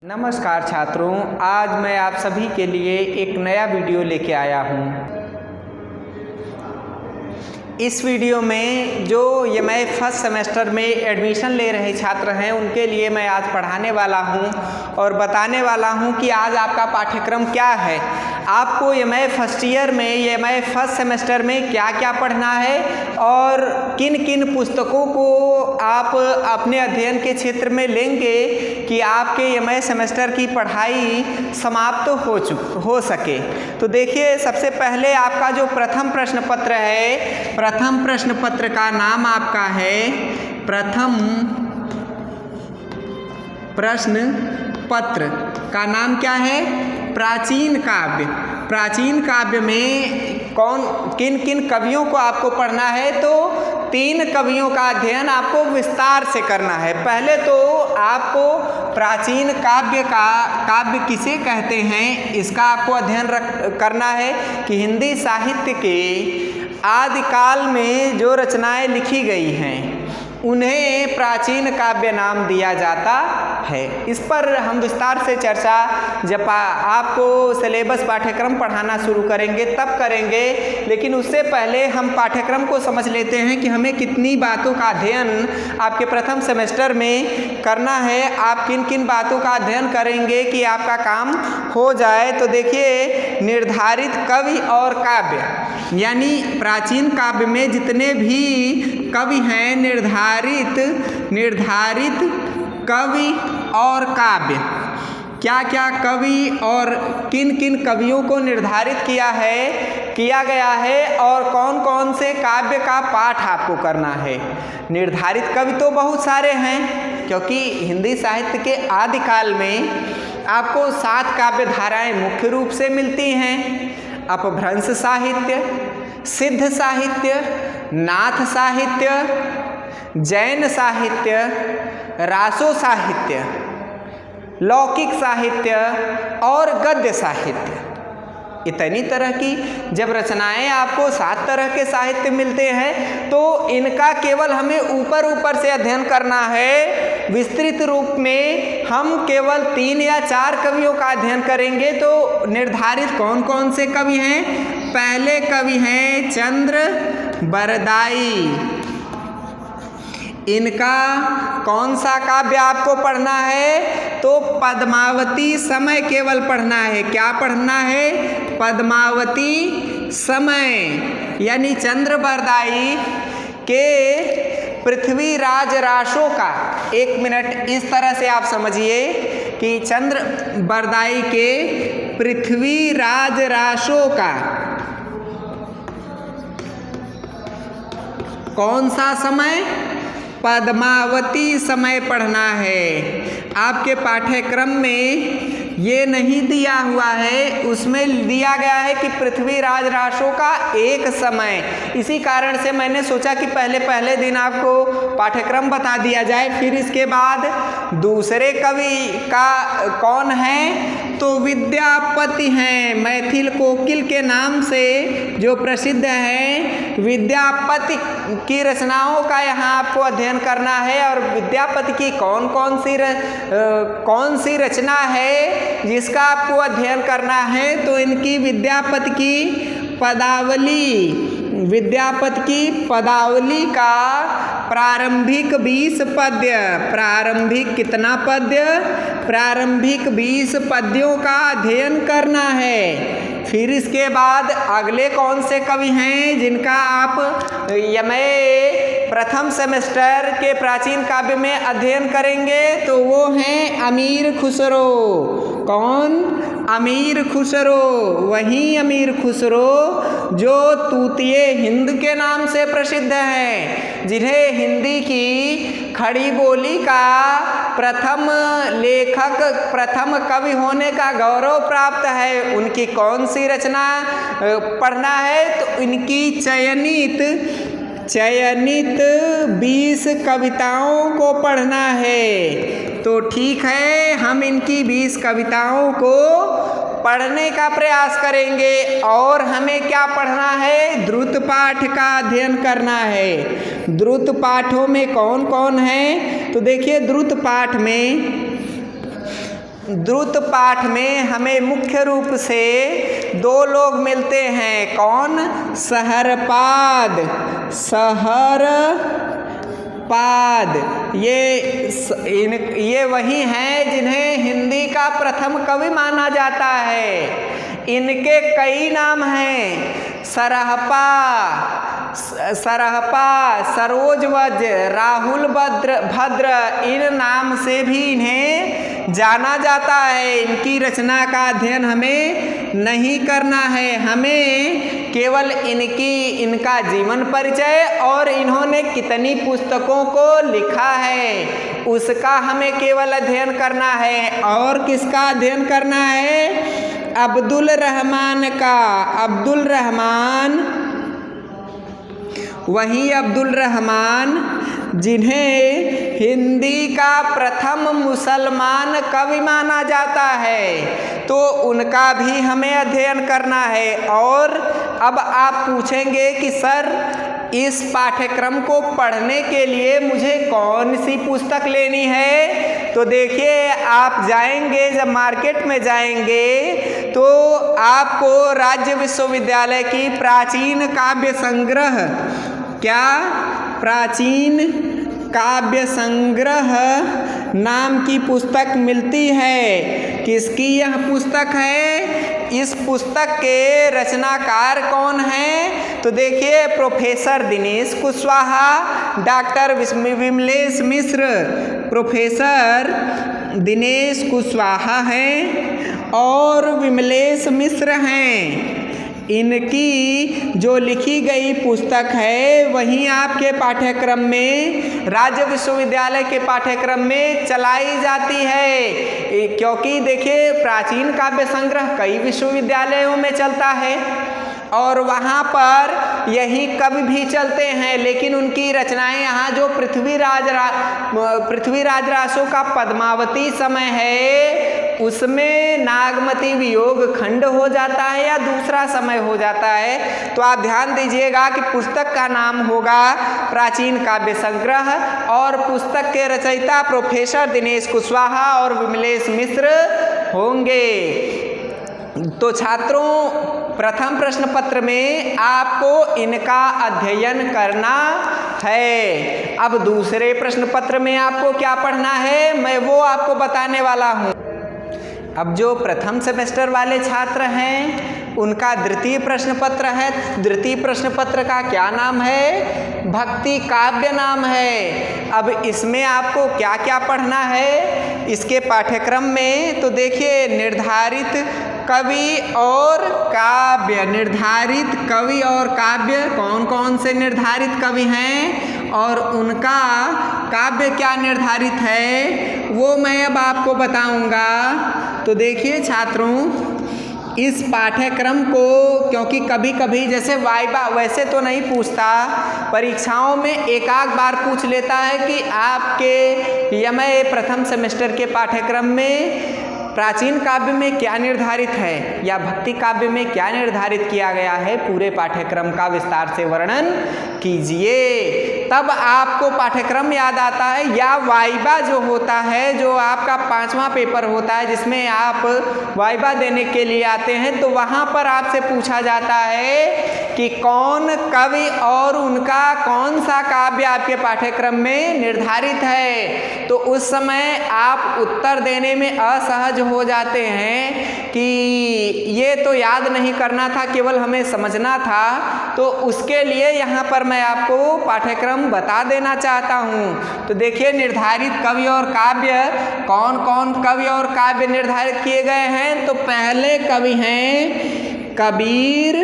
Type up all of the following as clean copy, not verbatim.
नमस्कार छात्रों, आज मैं आप सभी के लिए एक नया वीडियो लेके आया हूँ। इस वीडियो में जो मैं फर्स्ट सेमेस्टर में एडमिशन ले रहे छात्र हैं उनके लिए मैं आज पढ़ाने वाला हूँ और बताने वाला हूँ कि आज आपका पाठ्यक्रम क्या है। आपको एमए फर्स्ट ईयर में एमए फर्स्ट सेमेस्टर में क्या क्या पढ़ना है और किन किन पुस्तकों को आप अपने अध्ययन के क्षेत्र में लेंगे कि आपके एमए सेमेस्टर की पढ़ाई समाप्त हो सके। तो देखिए, सबसे पहले आपका जो प्रथम प्रश्न पत्र है, प्रथम प्रश्न पत्र का नाम आपका है प्रथम प्रश्न पत्र का नाम क्या है? प्राचीन काव्य। प्राचीन काव्य में किन किन कवियों को आपको पढ़ना है? तो 3 कवियों का अध्ययन आपको विस्तार से करना है। पहले तो आपको प्राचीन काव्य किसे कहते हैं इसका आपको अध्ययन करना है कि हिंदी साहित्य के आदिकाल में जो रचनाएं लिखी गई हैं उन्हें प्राचीन काव्य नाम दिया जाता है। इस पर हम विस्तार से चर्चा जब आपको सिलेबस पाठ्यक्रम पढ़ाना शुरू करेंगे तब करेंगे, लेकिन उससे पहले हम पाठ्यक्रम को समझ लेते हैं कि हमें कितनी बातों का अध्ययन आपके प्रथम सेमेस्टर में करना है। आप किन किन बातों का अध्ययन करेंगे कि आपका काम हो जाए। तो देखिए, निर्धारित कवि और काव्य, यानी प्राचीन काव्य में जितने भी कवि हैं, निर्धारित कवि और काव्य, क्या क्या कवि और किन किन कवियों को निर्धारित किया गया है और कौन कौन से काव्य का पाठ आपको करना है। निर्धारित कवि तो बहुत सारे हैं, क्योंकि हिंदी साहित्य के आदिकाल में आपको 7 काव्य धाराएं मुख्य रूप से मिलती हैं। अपभ्रंश साहित्य, सिद्ध साहित्य, नाथ साहित्य, जैन साहित्य, रासो साहित्य, लौकिक साहित्य और गद्य साहित्य। इतनी तरह की जब रचनाएं आपको 7 तरह के साहित्य मिलते हैं तो इनका केवल हमें ऊपर से अध्ययन करना है। विस्तृत रूप में हम केवल 3 या 4 कवियों का अध्ययन करेंगे। तो निर्धारित कौन कौन से कवि हैं? पहले कवि हैं चंद्र बरदाई। इनका कौन सा काव्य आपको पढ़ना है? तो पद्मावती समय केवल पढ़ना है। क्या पढ़ना है? पद्मावती समय, यानी चंद्र बरदाई के पृथ्वीराज रासो का। 1 मिनट इस तरह से आप समझिए कि चंद्र बरदाई के पृथ्वीराज रासो का कौन सा समय? पद्मावती समय पढ़ना है। आपके पाठ्यक्रम में ये नहीं दिया हुआ है, उसमें दिया गया है कि पृथ्वीराज रासो का एक समय। इसी कारण से मैंने सोचा कि पहले दिन आपको पाठ्यक्रम बता दिया जाए, फिर इसके बाद दूसरे कवि का कौन है? तो विद्यापति हैं। मैथिल कोकिल के नाम से जो प्रसिद्ध हैं, विद्यापति की रचनाओं का यहाँ आपको अध्ययन करना है। और विद्यापति की कौन सी रचना है जिसका आपको अध्ययन करना है? तो इनकी विद्यापति की पदावली का प्रारंभिक 20 पद्य, प्रारंभिक कितना पद्य? प्रारंभिक 20 पद्यों का अध्ययन करना है। फिर इसके बाद अगले कौन से कवि हैं जिनका आप एमए प्रथम सेमेस्टर के प्राचीन काव्य में अध्ययन करेंगे? तो वो हैं अमीर खुसरो। कौन? अमीर खुसरो। वही अमीर खुसरो जो तूतिए हिंद के नाम से प्रसिद्ध हैं, जिन्हें हिंदी की खड़ी बोली का प्रथम लेखक, प्रथम कवि होने का गौरव प्राप्त है। उनकी कौन सी रचना पढ़ना है? तो इनकी चयनित 20 कविताओं को पढ़ना है। तो ठीक है, हम इनकी 20 कविताओं को पढ़ने का प्रयास करेंगे। और हमें क्या पढ़ना है? द्रुत पाठ का अध्ययन करना है। द्रुत पाठों में कौन कौन है? तो देखिए, द्रुत पाठ में द्रुत पाठ में हमें मुख्य रूप से दो लोग मिलते हैं। कौन? सहरपाद। सहरपाद ये वही हैं जिन्हें हिंदी का प्रथम कवि माना जाता है। इनके कई नाम हैं। सरहपा, सरोजवज, राहुल भद्र इन नाम से भी इन्हें जाना जाता है। इनकी रचना का अध्ययन हमें नहीं करना है, हमें केवल इनका जीवन परिचय और इन्होंने कितनी पुस्तकों को लिखा है उसका हमें केवल अध्ययन करना है। और किसका अध्ययन करना है? अब्दुल रहमान का। अब्दुल रहमान, वही अब्दुल रहमान जिन्हें हिंदी का प्रथम मुसलमान कवि माना जाता है, तो उनका भी हमें अध्ययन करना है। और अब आप पूछेंगे कि सर इस पाठ्यक्रम को पढ़ने के लिए मुझे कौन सी पुस्तक लेनी है? तो देखिए, आप जाएंगे, जब मार्केट में जाएंगे तो आपको राज्य विश्वविद्यालय की प्राचीन काव्य संग्रह, क्या? प्राचीन काव्य संग्रह नाम की पुस्तक मिलती है। किसकी यह पुस्तक है? इस पुस्तक के रचनाकार कौन हैं? तो देखिए, प्रोफेसर दिनेश कुशवाहा, डॉक्टर विमलेश मिश्र। प्रोफेसर दिनेश कुशवाहा हैं और विमलेश मिश्र हैं। इनकी जो लिखी गई पुस्तक है वहीं आपके पाठ्यक्रम में, राज्य विश्वविद्यालय के पाठ्यक्रम में चलाई जाती है। क्योंकि देखिए, प्राचीन काव्य संग्रह कई विश्वविद्यालयों में चलता है और वहाँ पर यही कवि भी चलते हैं, लेकिन उनकी रचनाएं यहाँ जो पृथ्वीराज रासो का पद्मावती समय है उसमें नागमती वियोग खंड हो जाता है या दूसरा समय हो जाता है। तो आप ध्यान दीजिएगा कि पुस्तक का नाम होगा प्राचीन काव्य संग्रह और पुस्तक के रचयिता प्रोफेसर दिनेश कुशवाहा और विमलेश मिश्र होंगे। तो छात्रों, प्रथम प्रश्न पत्र में आपको इनका अध्ययन करना है। अब दूसरे प्रश्न पत्र में आपको क्या पढ़ना है, मैं वो आपको बताने वाला हूँ। अब जो प्रथम सेमेस्टर वाले छात्र हैं उनका द्वितीय प्रश्न पत्र है। द्वितीय प्रश्न पत्र का क्या नाम है? भक्ति काव्य नाम है। अब इसमें आपको क्या क्या पढ़ना है इसके पाठ्यक्रम में? तो देखिए, निर्धारित कवि और काव्य। निर्धारित कवि और काव्य कौन कौन से निर्धारित कवि हैं और उनका काव्य क्या निर्धारित है वो मैं अब आपको बताऊंगा। तो देखिए छात्रों, इस पाठ्यक्रम को, क्योंकि कभी कभी जैसे वाइवा वैसे तो नहीं पूछता, परीक्षाओं में एक आध बार पूछ लेता है कि आपके एमए प्रथम सेमेस्टर के पाठ्यक्रम में प्राचीन काव्य में क्या निर्धारित है या भक्ति काव्य में क्या निर्धारित किया गया है, पूरे पाठ्यक्रम का विस्तार से वर्णन कीजिए। तब आपको पाठ्यक्रम याद आता है। या वाइवा जो होता है, जो आपका 5वां पेपर होता है जिसमें आप वाइवा देने के लिए आते हैं, तो वहाँ पर आपसे पूछा जाता है कि कौन कवि और उनका कौन सा काव्य आपके पाठ्यक्रम में निर्धारित है। तो उस समय आप उत्तर देने में असहज हो जाते हैं कि ये तो याद नहीं करना था, केवल हमें समझना था। तो उसके लिए यहाँ पर मैं आपको पाठ्यक्रम बता देना चाहता हूँ। तो देखिए, निर्धारित कवि और काव्य, कौन कौन कवि और काव्य निर्धारित किए गए हैं। तो पहले कवि हैं कबीर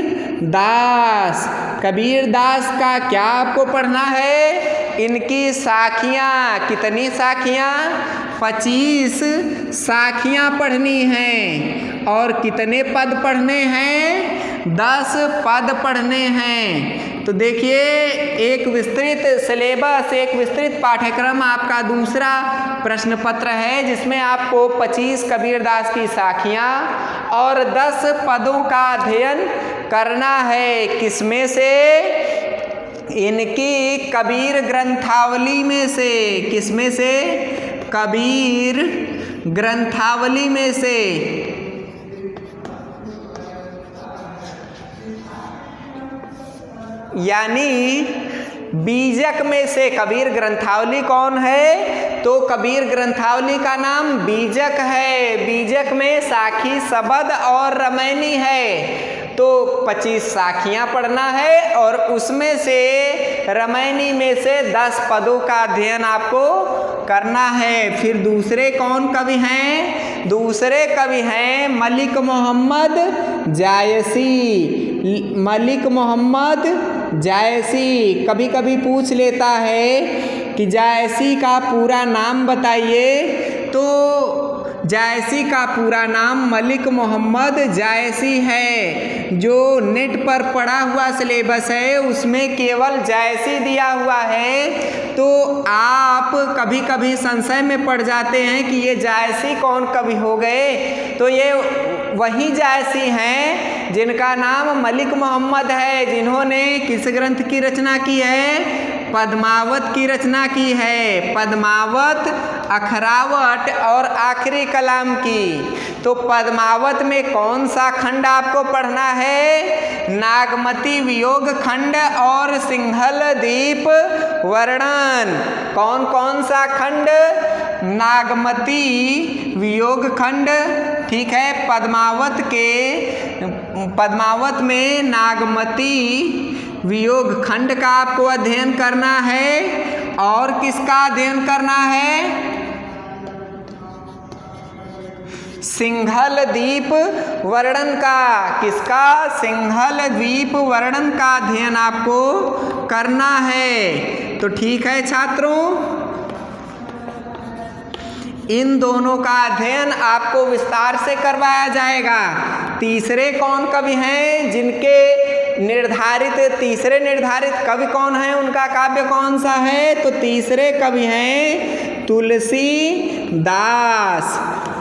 दास। कबीर दास का क्या आपको पढ़ना है? इनकी साखियाँ, कितनी साखियाँ? 25 साखियाँ पढ़नी हैं। और कितने पद पढ़ने हैं? 10 पद पढ़ने हैं। तो देखिए, एक विस्तृत सिलेबस, एक विस्तृत पाठ्यक्रम आपका दूसरा प्रश्न पत्र है जिसमें आपको 25 कबीरदास की साखियाँ और 10 पदों का अध्ययन करना है। किसमें से? इनकी कबीर ग्रंथावली में से। किसमें से? कबीर ग्रंथावली में से यानी बीजक में से कबीर ग्रंथावली कौन है? तो कबीर ग्रंथावली का नाम बीजक है। बीजक में साखी, सबद और रमैनी है। तो 25 साखियां पढ़ना है और उसमें से रमैनी में से 10 पदों का अध्ययन आपको करना है। फिर दूसरे कौन कवि हैं? दूसरे कवि हैं मलिक मोहम्मद जायसी। मलिक मोहम्मद जायसी। कभी कभी पूछ लेता है कि जायसी का पूरा नाम बताइए। तो जायसी का पूरा नाम मलिक मोहम्मद जायसी है। जो नेट पर पड़ा हुआ सिलेबस है उसमें केवल जायसी दिया हुआ है। तो आप कभी कभी संशय में पड़ जाते हैं कि ये जायसी कौन कवि हो गए। तो ये वही जायसी हैं जिनका नाम मलिक मोहम्मद है, जिन्होंने किस ग्रंथ की रचना की है? पद्मावत की रचना की है। पद्मावत, अखरावट और आखिरी कलाम की। तो पद्मावत में कौन सा खंड आपको पढ़ना है? नागमती वियोग खंड और सिंहल द्वीप वर्णन। कौन कौन सा खंड? नागमती वियोग खंड, ठीक है। पद्मावत में नागमती वियोग खंड का आपको अध्ययन करना है। और किसका अध्ययन करना है? सिंहल द्वीप वर्णन का। किसका? सिंहल द्वीप वर्णन का अध्ययन आपको करना है। तो ठीक है छात्रों, इन दोनों का अध्ययन आपको विस्तार से करवाया जाएगा। तीसरे कौन कवि हैं जिनके तीसरे निर्धारित कवि कौन है? उनका काव्य कौन सा है? तो तीसरे कवि हैं तुलसीदास।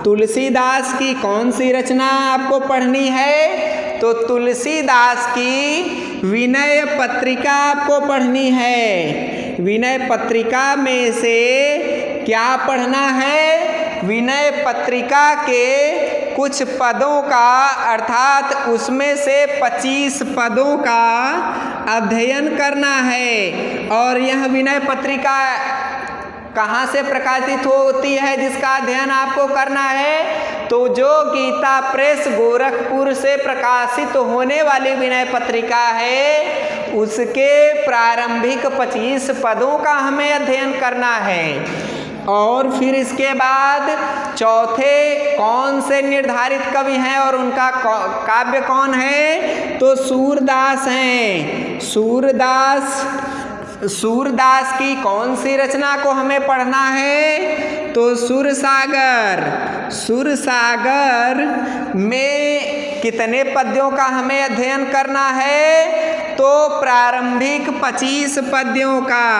तुलसीदास की कौन सी रचना आपको पढ़नी है? तो तुलसीदास की विनय पत्रिका आपको पढ़नी है। विनय पत्रिका में से क्या पढ़ना है? विनय पत्रिका के कुछ पदों का, अर्थात उसमें से 25 पदों का अध्ययन करना है। और यह विनय पत्रिका कहाँ से प्रकाशित होती है जिसका अध्ययन आपको करना है? तो जो गीता प्रेस गोरखपुर से प्रकाशित होने वाली विनय पत्रिका है उसके प्रारंभिक 25 पदों का हमें अध्ययन करना है। और फिर इसके बाद चौथे कौन से निर्धारित कवि हैं और उनका काव्य कौन है? तो सूरदास हैं। सूरदास की कौन सी रचना को हमें पढ़ना है? तो सुरसागर। सुरसागर में कितने पद्यों का हमें अध्ययन करना है? तो प्रारंभिक 25 पद्यों का,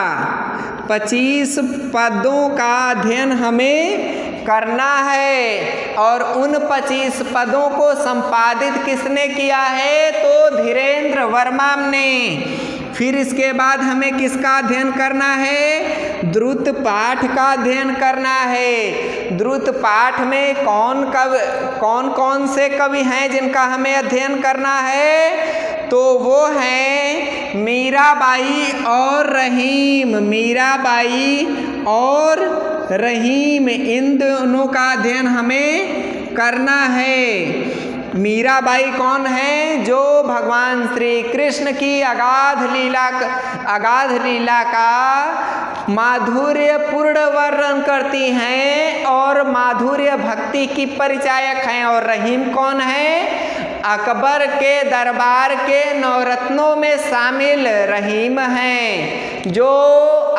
25 पदों का अध्ययन हमें करना है। और उन 25 पदों को संपादित किसने किया है? तो धीरेन्द्र वर्मा ने। फिर इसके बाद हमें किसका अध्ययन करना है? द्रुत पाठ का अध्ययन करना है। द्रुत पाठ में कौन कौन से कवि हैं जिनका हमें अध्ययन करना है? तो वो हैं मीराबाई और रहीम। मीराबाई और रहीम, इन दोनों का अध्ययन हमें करना है। मीराबाई कौन है? जो भगवान श्री कृष्ण की अगाध लीला का माधुर्य पूर्ण वर्णन करती हैं और माधुर्य भक्ति की परिचायक हैं। और रहीम कौन है? अकबर के दरबार के नवरत्नों में शामिल रहीम हैं, जो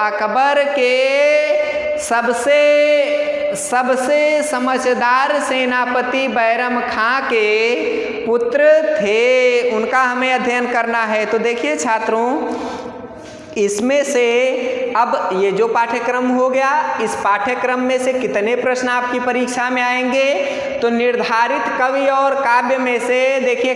अकबर के सबसे समझदार सेनापति बैरम खां के पुत्र थे। उनका हमें अध्ययन करना है। तो देखिए छात्रों, इसमें से अब ये जो पाठ्यक्रम हो गया, इस पाठ्यक्रम में से कितने प्रश्न आपकी परीक्षा में आएंगे? तो निर्धारित कवि और काव्य में से देखिए,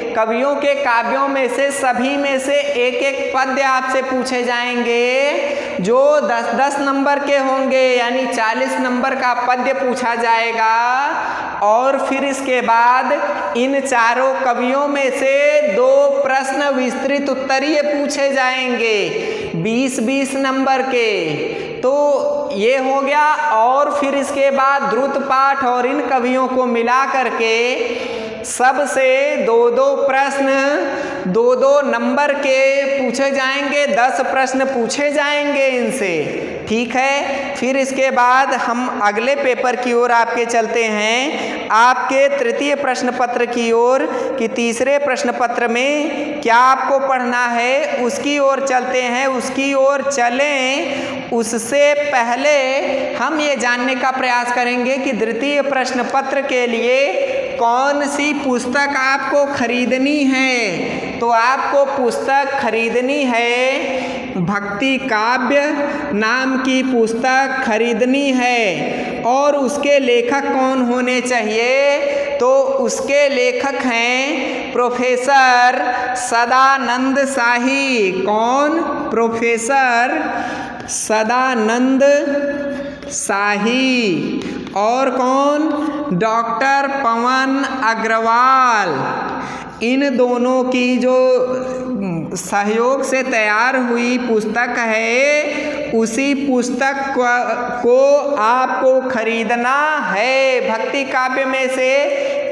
कवियों के काव्यों में से सभी में से एक एक पद्य आपसे पूछे जाएंगे जो 10-10 नंबर के होंगे, यानी 40 नंबर का पद्य पूछा जाएगा। और फिर इसके बाद इन चारों कवियों में से 2 प्रश्न विस्तृत उत्तरीय पूछे जाएंगे 20-20 नंबर के। तो ये हो गया। और फिर इसके बाद द्रुत पाठ और इन कवियों को मिला करके सबसे 2-2 प्रश्न 2-2 नंबर के पूछे जाएंगे, 10 प्रश्न पूछे जाएंगे इनसे, ठीक है। फिर इसके बाद हम अगले पेपर की ओर आपके चलते हैं, आपके तृतीय प्रश्न पत्र की ओर, कि तीसरे प्रश्न पत्र में क्या आपको पढ़ना है उसकी ओर चलते हैं। उसकी ओर चलें उससे पहले हम ये जानने का प्रयास करेंगे कि द्वितीय प्रश्न पत्र के लिए कौन सी पुस्तक आपको खरीदनी है। तो आपको पुस्तक खरीदनी है, भक्ति काव्य नाम की पुस्तक खरीदनी है। और उसके लेखक कौन होने चाहिए? तो उसके लेखक हैं प्रोफेसर सदानंद शाही। कौन? प्रोफेसर सदानंद शाही। और कौन? डॉक्टर पवन अग्रवाल। इन दोनों की जो सहयोग से तैयार हुई पुस्तक है, उसी पुस्तक को आपको खरीदना है। भक्ति काव्य में से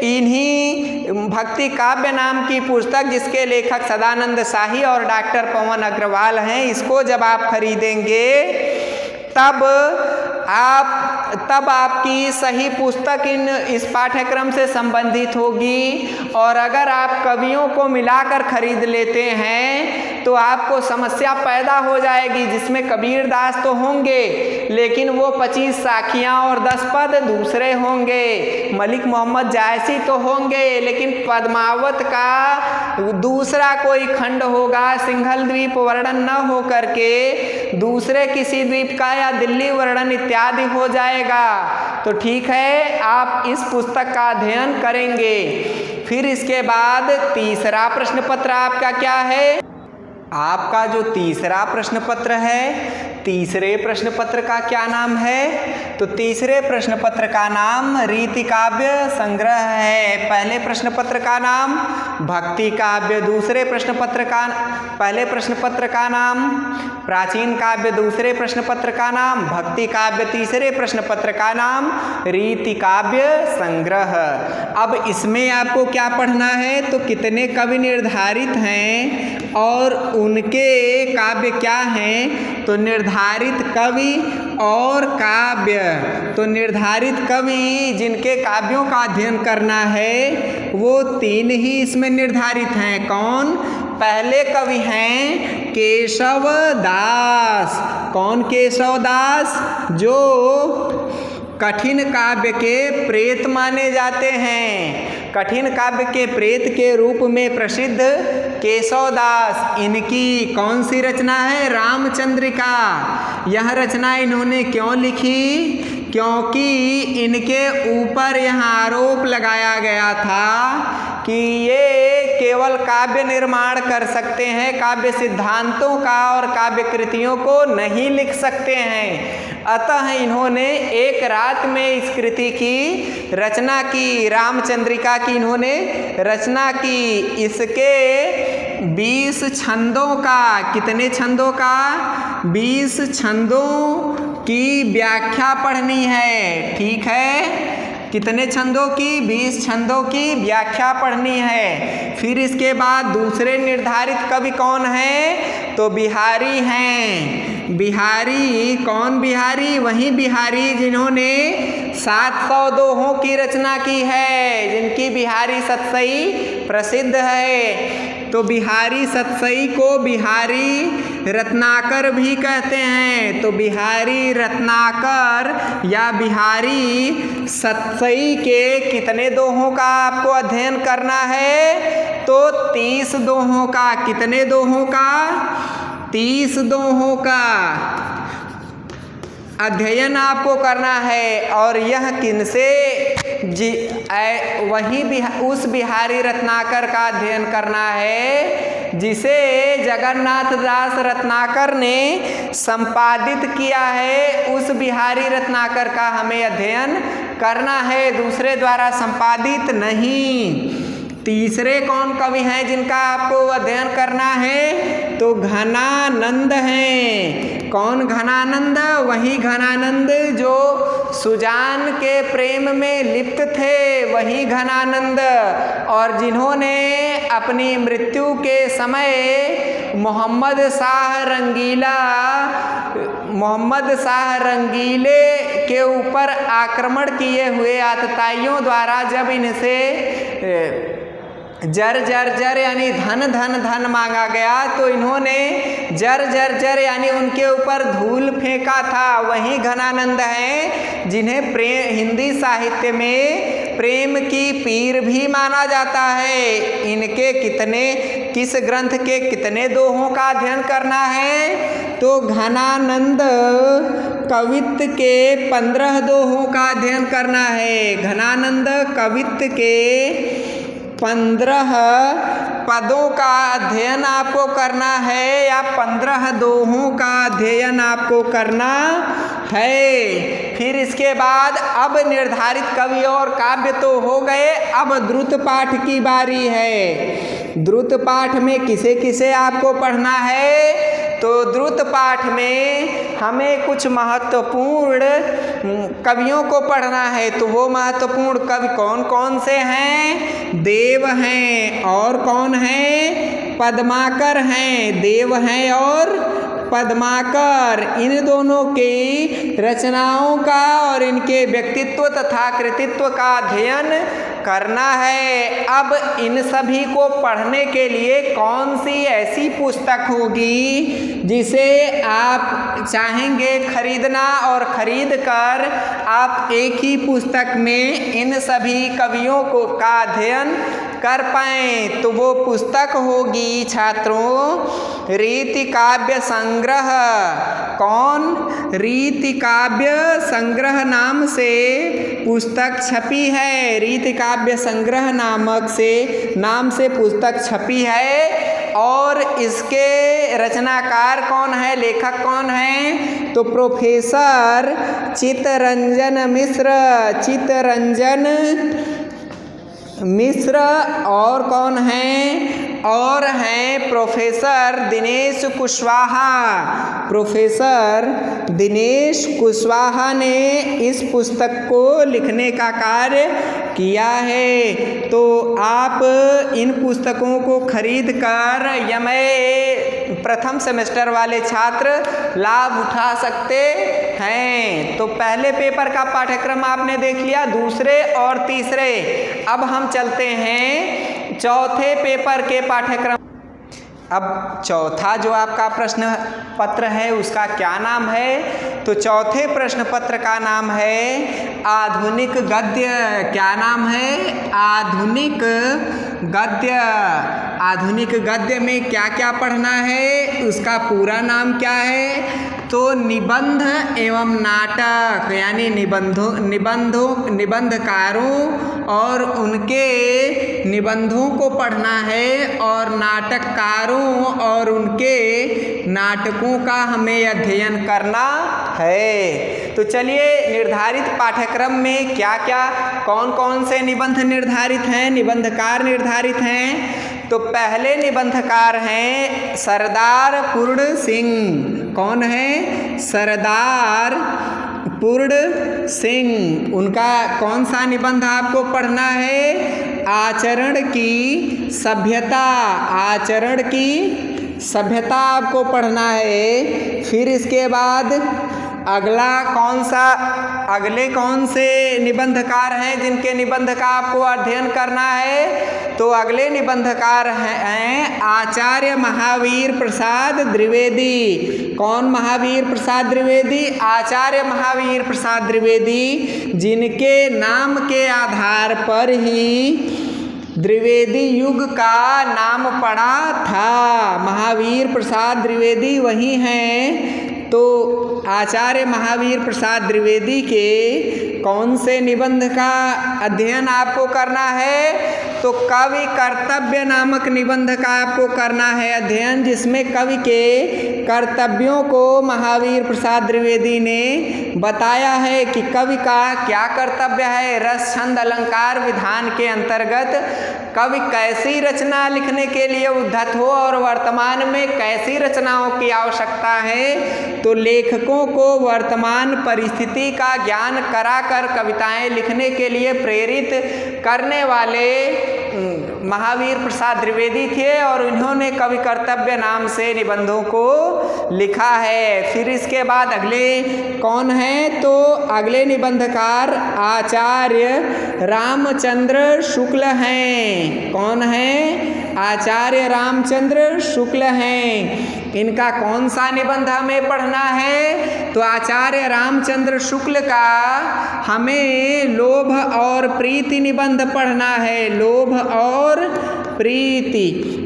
इन्हीं भक्ति काव्य नाम की पुस्तक, जिसके लेखक सदानंद शाही और डॉक्टर पवन अग्रवाल हैं, इसको जब आप खरीदेंगे तब आपकी सही पुस्तक इस पाठ्यक्रम से संबंधित होगी। और अगर आप कवियों को मिलाकर खरीद लेते हैं तो आपको समस्या पैदा हो जाएगी, जिसमें कबीर दास तो होंगे लेकिन वो 25 साखियाँ और 10 पद दूसरे होंगे। मलिक मोहम्मद जायसी तो होंगे लेकिन पद्मावत का दूसरा कोई खंड होगा, सिंघल द्वीप वर्णन न हो करके दूसरे किसी द्वीप का या दिल्ली वर्णन इत्यादि हो जाएगा। तो ठीक है, आप इस पुस्तक का अध्ययन करेंगे। फिर इसके बाद तीसरा प्रश्न पत्र आपका क्या है? आपका जो तीसरा प्रश्न पत्र है, तीसरे प्रश्न पत्र का क्या नाम है? तो तीसरे प्रश्न पत्र का नाम रीति काव्य संग्रह है। पहले प्रश्न पत्र का नाम भक्ति काव्य, दूसरे प्रश्न पत्र का पहले प्रश्न पत्र का नाम प्राचीन काव्य, दूसरे प्रश्न पत्र का नाम भक्ति काव्य, तीसरे प्रश्न पत्र का नाम रीति काव्य संग्रह। अब इसमें आपको क्या पढ़ना है? तो कितने कवि निर्धारित हैं और उनके काव्य क्या हैं? तो निर्धारित कवि और काव्य। तो निर्धारित कवि जिनके काव्यों का अध्ययन करना है वो 3 ही इसमें निर्धारित हैं। कौन? पहले कवि हैं केशव दास। कौन केशव दास? जो कठिन काव्य के प्रेत माने जाते हैं। कठिन काव्य के प्रेत के रूप में प्रसिद्ध केशव दास। इनकी कौन सी रचना है? रामचंद्रिका। यह रचना इन्होंने क्यों लिखी? क्योंकि इनके ऊपर यहाँ आरोप लगाया गया था कि ये केवल काव्य निर्माण कर सकते हैं, काव्य सिद्धांतों का और काव्य कृतियों को नहीं लिख सकते हैं। अतः इन्होंने एक रात में इस कृति की रचना की, रामचंद्रिका की इन्होंने रचना की। इसके 20 छंदों का, कितने छंदों का? 20 छंदों की व्याख्या पढ़नी है। ठीक है, कितने छंदों की? 20 छंदों की व्याख्या पढ़नी है। फिर इसके बाद दूसरे निर्धारित कवि कौन हैं? तो बिहारी हैं। बिहारी कौन? बिहारी वही बिहारी जिन्होंने 700 दोहों की रचना की है, जिनकी बिहारी सतसई प्रसिद्ध है। तो बिहारी सतसई को बिहारी रत्नाकर भी कहते हैं। तो बिहारी रत्नाकर या बिहारी सतसई के कितने दोहों का आपको अध्ययन करना है? तो 30 दोहों का। कितने दोहों का? 30 दोहों का अध्ययन आपको करना है। और यह किनसे उस बिहारी रत्नाकर का अध्ययन करना है जिसे जगन्नाथ दास रत्नाकर ने संपादित किया है। उस बिहारी रत्नाकर का हमें अध्ययन करना है, दूसरे द्वारा संपादित नहीं। तीसरे कौन कवि हैं जिनका आपको अध्ययन करना है? तो घनानंद हैं। कौन घनानंद? वही घनानंद जो सुजान के प्रेम में लिप्त थे, वही घनानंद, और जिन्होंने अपनी मृत्यु के समय मोहम्मद शाह रंगीले के ऊपर आक्रमण किए हुए आतताइयों द्वारा जब इनसे जर यानी धन मांगा गया तो इन्होंने जर यानी उनके ऊपर धूल फेंका था। वही घनानंद हैं जिन्हें हिंदी साहित्य में प्रेम की पीर भी माना जाता है। इनके किस ग्रंथ के कितने दोहों का अध्ययन करना है? तो घनानंद कवित्त के 15 दोहों का अध्ययन करना है। घनानंद कवित्त के 15 पदों का अध्ययन आपको करना है, या 15 दोहों का अध्ययन आपको करना है। फिर इसके बाद अब निर्धारित कवि और काव्य तो हो गए, अब द्रुत पाठ की बारी है। द्रुत पाठ में किसे किसे आपको पढ़ना है? तो द्रुत पाठ में हमें कुछ महत्वपूर्ण कवियों को पढ़ना है। तो वो महत्वपूर्ण कवि कौन कौन से हैं? देव हैं, और कौन हैं? पद्माकर हैं। देव हैं और पद्माकर, इन दोनों की रचनाओं का और इनके व्यक्तित्व तथा कृतित्व का अध्ययन करना है। अब इन सभी को पढ़ने के लिए कौन सी ऐसी पुस्तक होगी जिसे आप चाहेंगे खरीदना, और खरीद कर आप एक ही पुस्तक में इन सभी कवियों का अध्ययन कर पाएं? तो वो पुस्तक होगी छात्रों रीति काव्य संग्रह। कौन? रीति काव्य संग्रह नाम से पुस्तक छपी है। रीति काव्य संग्रह नाम से पुस्तक छपी है। और इसके रचनाकार कौन है, लेखक कौन है? तो प्रोफेसर चित्तरंजन मिश्र, और कौन हैं? और हैं प्रोफेसर दिनेश कुशवाहा। प्रोफेसर दिनेश कुशवाहा ने इस पुस्तक को लिखने का कार्य किया है। तो आप इन पुस्तकों को खरीद कर एमए प्रथम सेमेस्टर वाले छात्र लाभ उठा सकते हैं। तो पहले पेपर का पाठ्यक्रम आपने देख लिया, दूसरे और तीसरे। अब हम चलते हैं चौथे पेपर के पाठ्यक्रम। अब चौथा जो आपका प्रश्न पत्र है उसका क्या नाम है? तो चौथे प्रश्न पत्र का नाम है आधुनिक गद्य। क्या नाम है? आधुनिक गद्य। आधुनिक गद्य में क्या क्या पढ़ना है? उसका पूरा नाम क्या है? तो निबंध एवं नाटक, यानी निबंधकारों और उनके निबंधों को पढ़ना है, और नाटककारों और उनके नाटकों का हमें अध्ययन करना है। तो चलिए, निर्धारित पाठ्यक्रम में क्या क्या कौन कौन से निबंध निर्धारित हैं, निबंधकार निर्धारित हैं। तो पहले निबंधकार हैं सरदार पूर्ण सिंह। कौन है? सरदार पूर्ण सिंह। उनका कौन सा निबंध आपको पढ़ना है? आचरण की सभ्यता। आचरण की सभ्यता आपको पढ़ना है। फिर इसके बाद अगले कौन से निबंधकार हैं जिनके निबंध का आपको अध्ययन करना है? तो अगले निबंधकार हैं आचार्य महावीर प्रसाद द्विवेदी। कौन महावीर प्रसाद द्विवेदी? आचार्य महावीर प्रसाद द्विवेदी, जिनके नाम के आधार पर ही द्विवेदी युग का नाम पड़ा था। महावीर प्रसाद द्विवेदी वही हैं। तो आचार्य महावीर प्रसाद द्विवेदी के कौन से निबंध का अध्ययन आपको करना है? तो कवि कर्तव्य नामक निबंध का आपको करना है अध्ययन, जिसमें कवि के कर्तव्यों को महावीर प्रसाद द्विवेदी ने बताया है कि कवि का क्या कर्तव्य है। रस छंद अलंकार विधान के अंतर्गत कवि कैसी रचना लिखने के लिए उद्धत हो और वर्तमान में कैसी रचनाओं की आवश्यकता है। तो लेखकों को वर्तमान परिस्थिति का ज्ञान कराकर कविताएं लिखने के लिए प्रेरित करने वाले महावीर प्रसाद द्विवेदी थे और इन्होंने कवि कर्तव्य नाम से निबंधों को लिखा है। फिर इसके बाद अगले कौन है? तो अगले निबंधकार आचार्य रामचंद्र शुक्ल हैं। कौन है? आचार्य रामचंद्र शुक्ल हैं। इनका कौन सा निबंध हमें पढ़ना है? तो आचार्य रामचंद्र शुक्ल का हमें लोभ और प्रीति निबंध पढ़ना है। लोभ और प्रीति।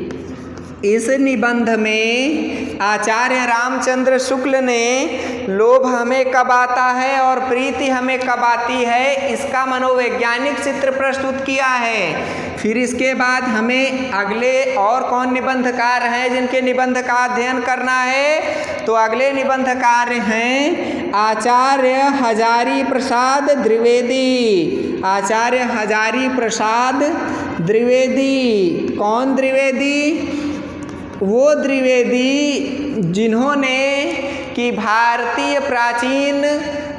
इस निबंध में आचार्य रामचंद्र शुक्ल ने लोभ हमें कब आता है और प्रीति हमें कब आती है, इसका मनोवैज्ञानिक चित्र प्रस्तुत किया है। फिर इसके बाद हमें अगले और कौन निबंधकार हैं जिनके निबंध का अध्ययन करना है? तो अगले निबंधकार हैं आचार्य हजारी प्रसाद द्विवेदी। आचार्य हजारी प्रसाद द्विवेदी। कौन द्विवेदी? वो द्विवेदी जिन्होंने कि भारतीय प्राचीन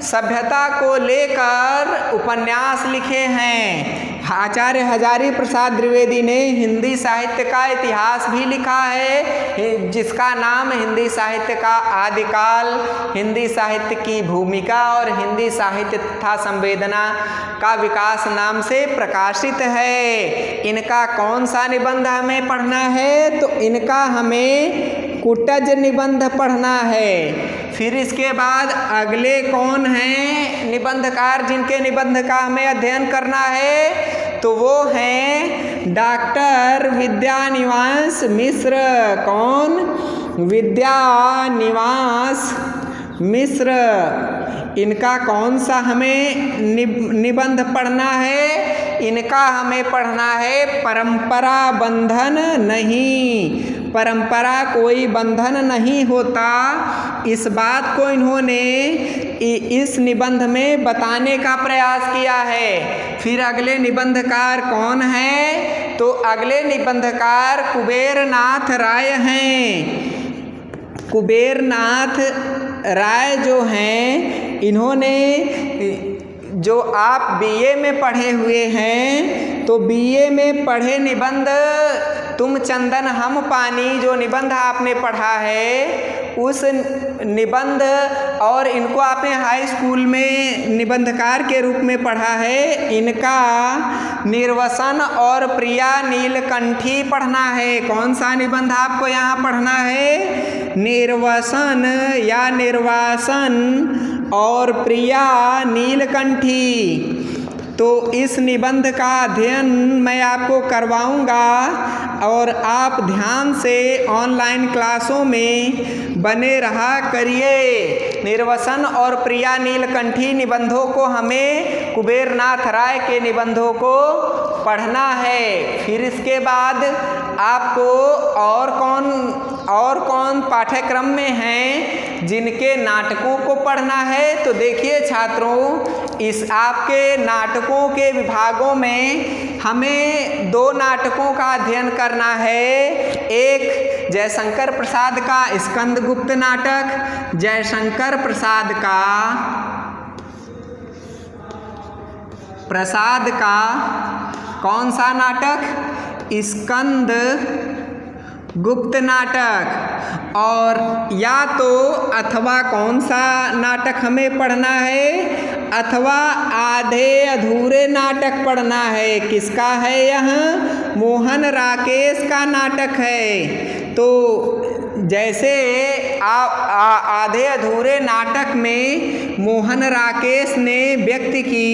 सभ्यता को लेकर उपन्यास लिखे हैं। आचार्य हजारी प्रसाद द्विवेदी ने हिंदी साहित्य का इतिहास भी लिखा है, जिसका नाम हिंदी साहित्य का आदिकाल, हिंदी साहित्य की भूमिका और हिंदी साहित्य तथा संवेदना का विकास नाम से प्रकाशित है। इनका कौन सा निबंध हमें पढ़ना है? तो इनका हमें कुटज निबंध पढ़ना है। फिर इसके बाद अगले कौन हैं निबंधकार जिनके निबंध का हमें अध्ययन करना है? तो वो हैं डॉक्टर विद्यानिवास मिश्र। कौन? विद्यानिवास मिश्र। इनका कौन सा हमें निबंध पढ़ना है? इनका हमें पढ़ना है परंपरा बंधन नहीं। परंपरा कोई बंधन नहीं होता, इस बात को इन्होंने इस निबंध में बताने का प्रयास किया है। फिर अगले निबंधकार कौन है? तो अगले निबंधकार कुबेरनाथ राय हैं। कुबेरनाथ राय जो हैं, इन्होंने जो आप बीए में पढ़े हुए हैं, तो बीए में पढ़े निबंध तुम चंदन हम पानी जो निबंध आपने पढ़ा है, उस निबंध और इनको आपने हाई स्कूल में निबंधकार के रूप में पढ़ा है। इनका निर्वसन और प्रिया नीलकंठी पढ़ना है। कौन सा निबंध आपको यहाँ पढ़ना है? निर्वसन या निर्वासन और प्रिया नीलकंठी। तो इस निबंध का अध्ययन मैं आपको करवाऊंगा और आप ध्यान से ऑनलाइन क्लासों में बने रहा करिए। निर्वसन और प्रिया नीलकंठी निबंधों को हमें कुबेरनाथ राय के निबंधों को पढ़ना है। फिर इसके बाद आपको और कौन पाठ्यक्रम में हैं जिनके नाटकों को पढ़ना है? तो देखिए छात्रों, इस आपके नाटकों के विभागों में हमें 2 नाटकों का अध्ययन करना है। एक जयशंकर प्रसाद का स्कंदगुप्त नाटक, जयशंकर प्रसाद का कौन सा नाटक? स्कंद गुप्त नाटक। और या तो अथवा कौन सा नाटक हमें पढ़ना है? अथवा आधे अधूरे नाटक पढ़ना है। किसका है यह? मोहन राकेश का नाटक है। तो जैसे आधे अधूरे नाटक में मोहन राकेश ने व्यक्ति की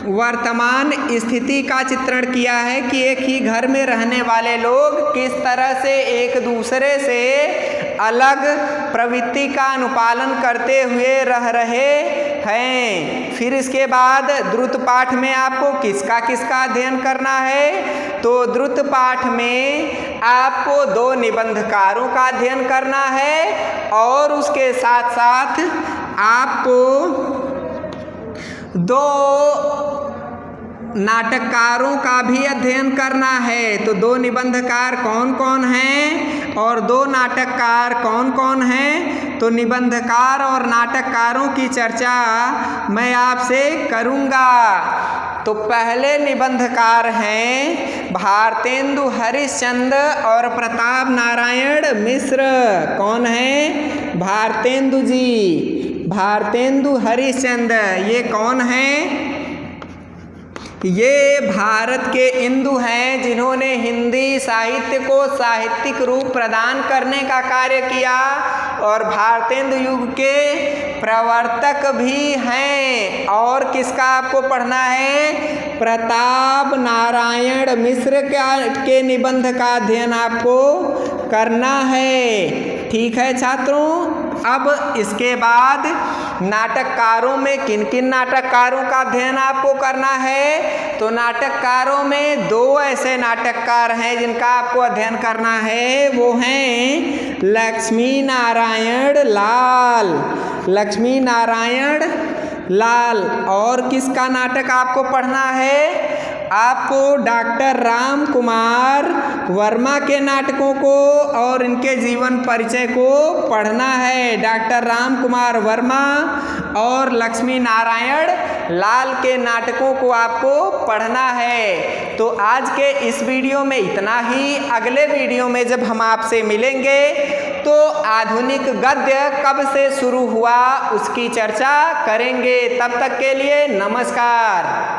वर्तमान स्थिति का चित्रण किया है कि एक ही घर में रहने वाले लोग किस तरह से एक दूसरे से अलग प्रवृत्ति का अनुपालन करते हुए रह रहे हैं। फिर इसके बाद द्रुत पाठ में आपको किसका किसका अध्ययन करना है, तो द्रुत पाठ में आपको 2 निबंधकारों का अध्ययन करना है और उसके साथ साथ आपको 2 नाटककारों का भी अध्ययन करना है। तो 2 निबंधकार कौन कौन हैं और 2 नाटककार कौन कौन हैं, तो निबंधकार और नाटककारों की चर्चा मैं आपसे करूँगा। तो पहले निबंधकार हैं भारतेंदु हरिश्चंद्र और प्रताप नारायण मिश्र। कौन हैं, भारतेंदु जी, भारतेंदु हरिश्चंद्र। ये कौन हैं, ये भारत के इंदु हैं जिन्होंने हिंदी साहित्य को साहित्यिक रूप प्रदान करने का कार्य किया और भारतेंदु युग के प्रवर्तक भी हैं। और किसका आपको पढ़ना है, प्रताप नारायण मिश्र के निबंध का अध्ययन आपको करना है। ठीक है छात्रों। अब इसके बाद नाटककारों में किन किन नाटककारों का अध्ययन आपको करना है, तो नाटककारों में 2 ऐसे नाटककार हैं जिनका आपको अध्ययन करना है। वो हैं लक्ष्मी नारायण लाल, लक्ष्मी नारायण लाल। और किसका नाटक आपको पढ़ना है, आपको डॉक्टर राम कुमार वर्मा के नाटकों को और इनके जीवन परिचय को पढ़ना है। डॉक्टर राम कुमार वर्मा और लक्ष्मी नारायण लाल के नाटकों को आपको पढ़ना है। तो आज के इस वीडियो में इतना ही। अगले वीडियो में जब हम आपसे मिलेंगे तो आधुनिक गद्य कब से शुरू हुआ उसकी चर्चा करेंगे। तब तक के लिए नमस्कार।